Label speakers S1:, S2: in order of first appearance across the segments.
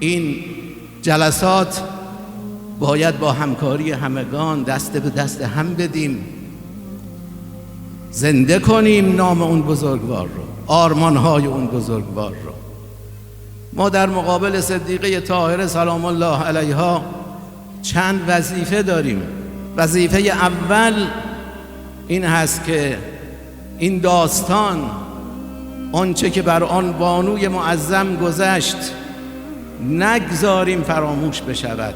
S1: این جلسات باید با همکاری همگان دست به دست هم بدیم، زنده کنیم نام اون بزرگوار رو، آرمانهای اون بزرگوار رو. ما در مقابل صدیقه طاهره سلام الله علیها چند وظیفه داریم. وظیفه اول این هست که این داستان، آنچه که بر آن بانوی معظم گذشت، نگذاریم فراموش بشود.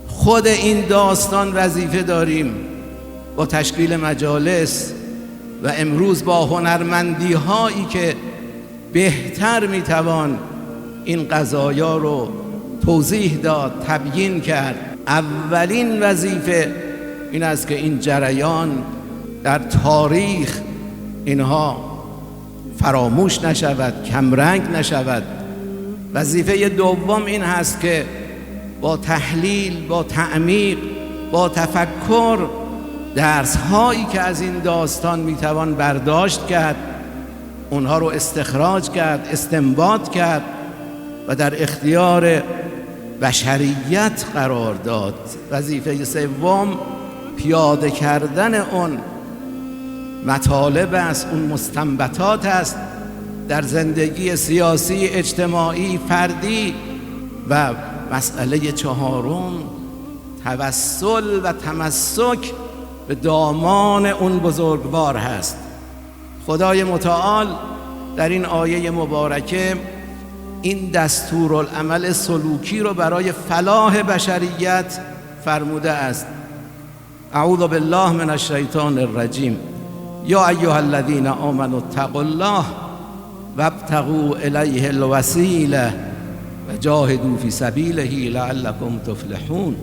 S1: خود این داستان وظیفه داریم با تشکیل مجالس و امروز با هنرمندی هایی که بهتر میتوان این قضایا رو توضیح داد، تبیین کرد. اولین وظیفه این است که این جریان در تاریخ اینها فراموش نشود، کمرنگ نشود. وظیفه دوم این هست که با تحلیل، با تعمیق، با تفکر درس هایی که از این داستان میتوان برداشت کرد، اونها رو استخراج کرد، استنباط کرد و در اختیار بشریت قرار داد. وظیفه سوم پیاده کردن اون مطالب است، اون مستنبطات است در زندگی سیاسی، اجتماعی، فردی. و مسئله چهارم توسل و تمسک به دامان اون بزرگوار هست. خدای متعال در این آیه مبارکه این دستورالعمل سلوکی رو برای فلاح بشریت فرموده است. اعوذ بالله من الشیطان الرجیم. یا ایها الذین آمنوا اتقوا الله وابتغوا الیه الوسیله و جاهدوا فی سبیله لعلکم تفلحون.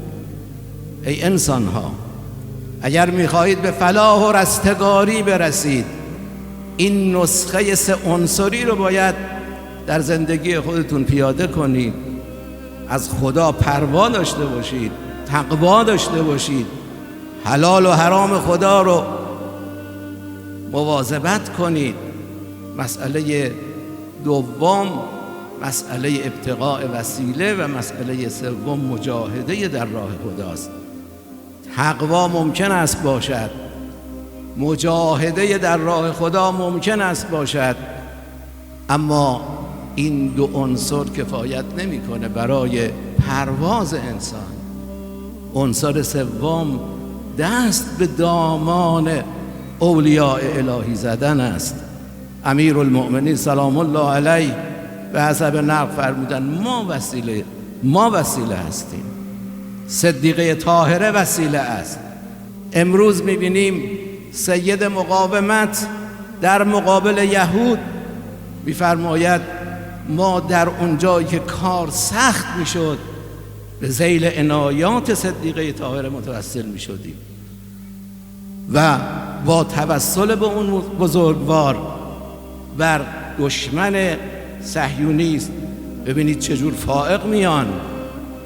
S1: ای انسان ها، اگر میخواهید به فلاح و رستگاری برسید، این نسخه سه عنصری رو باید در زندگی خودتون پیاده کنید. از خدا پروا داشته باشید، تقوا داشته باشید، حلال و حرام خدا رو مواظبت کنید. مسئله دوم مسئله ابتغاء وسیله و مسئله سوم مجاهده در راه خداست. تقوا ممکن است باشد، مجاهده در راه خدا ممکن است باشد، اما این دو عنصر کفایت نمیکنه برای پرواز انسان. عنصر سوم دست به دامان اولیاء الهی زدن است. امیرالمؤمنین سلام الله علیه به حسب نقل فرمودن ما وسیله هستیم. صدیقه طاهره وسیله است. امروز میبینیم سید مقاومت در مقابل یهود میفرماید ما در اونجایی که کار سخت میشد به ذیل عنایات صدیقه طاهره متوسل میشدیم و با توسل به اون بزرگوار بر دشمن صهیونیست ببینید چجور فائق میان.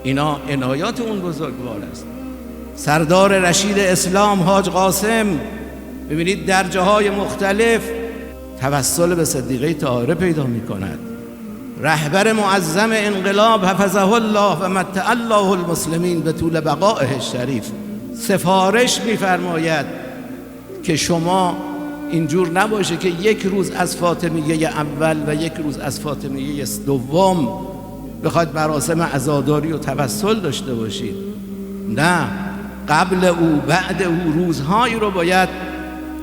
S1: اینا عنایات اون بزرگوار است. سردار رشید اسلام حاج قاسم ببینید در جاهای مختلف توسل به صدیقه طاهره پیدا می کند. رهبر معظم انقلاب حفظه الله و متع الله المسلمین به طول بقائه الشریف سفارش می فرماید که شما اینجور نباشه که یک روز از فاطمیه اول و یک روز از فاطمیه دوم بخواید مراسم عزاداری و توسل داشته باشید. نه، قبل او بعد او روزهایی رو باید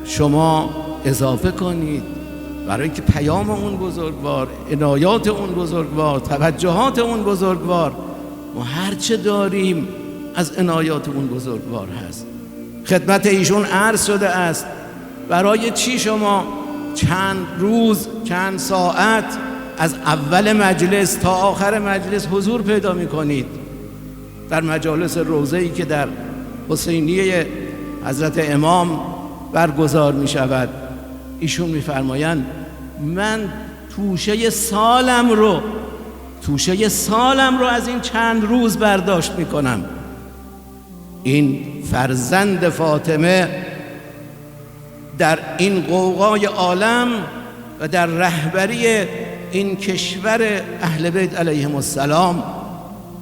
S1: شما اضافه کنید برای اینکه پیام اون بزرگوار، عنایات اون بزرگوار، توجهات اون بزرگوار، ما هرچه داریم از عنایات اون بزرگوار هست. خدمت ایشون عرض شده است برای چی شما چند روز، چند ساعت از اول مجلس تا آخر مجلس حضور پیدا می کنید در مجالس روضه‌ای که در حسینیه حضرت امام برگزار می شود. ایشون می فرمایند من توشه سالم رو از این چند روز برداشت می کنم. این فرزند فاطمه در این غوغای عالم و در رهبری این کشور اهل بیت علیهم السلام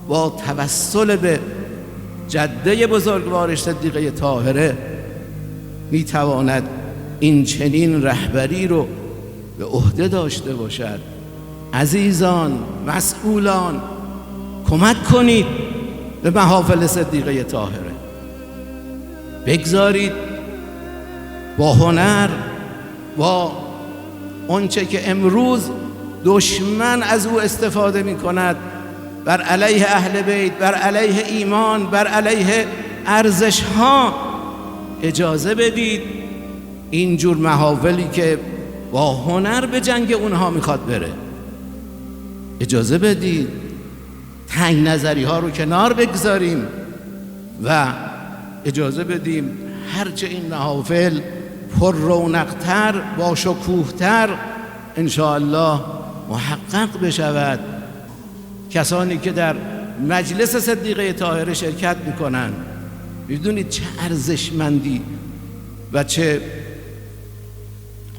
S1: با توسل به جده بزرگوارش صدیقه طاهره میتواند این چنین رهبری رو به عهده داشته باشد. عزیزان، مسئولان، کمک کنید به محافل صدیقه طاهره. بگذارید با هنر، با آنچه که امروز دشمن از او استفاده می کند بر علیه اهل بیت، بر علیه ایمان، بر علیه ارزش ها، اجازه بدید اینجور محافلی که با هنر به جنگ اونها میخواد بره، اجازه بدید تنگ نظری ها رو کنار بگذاریم و اجازه بدیم هرچه این محافل پر رونق‌تر، با شکوه‌تر انشاءالله محقق بشود. کسانی که در مجلس صدیقه طاهره شرکت میکنن، میدونید چه ارزشمندی و چه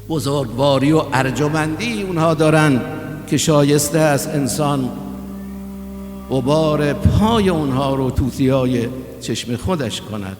S1: بزرگواری و ارجمندی اونها دارن که شایسته است انسان غبار پای اونها رو توتیای چشم خودش کند.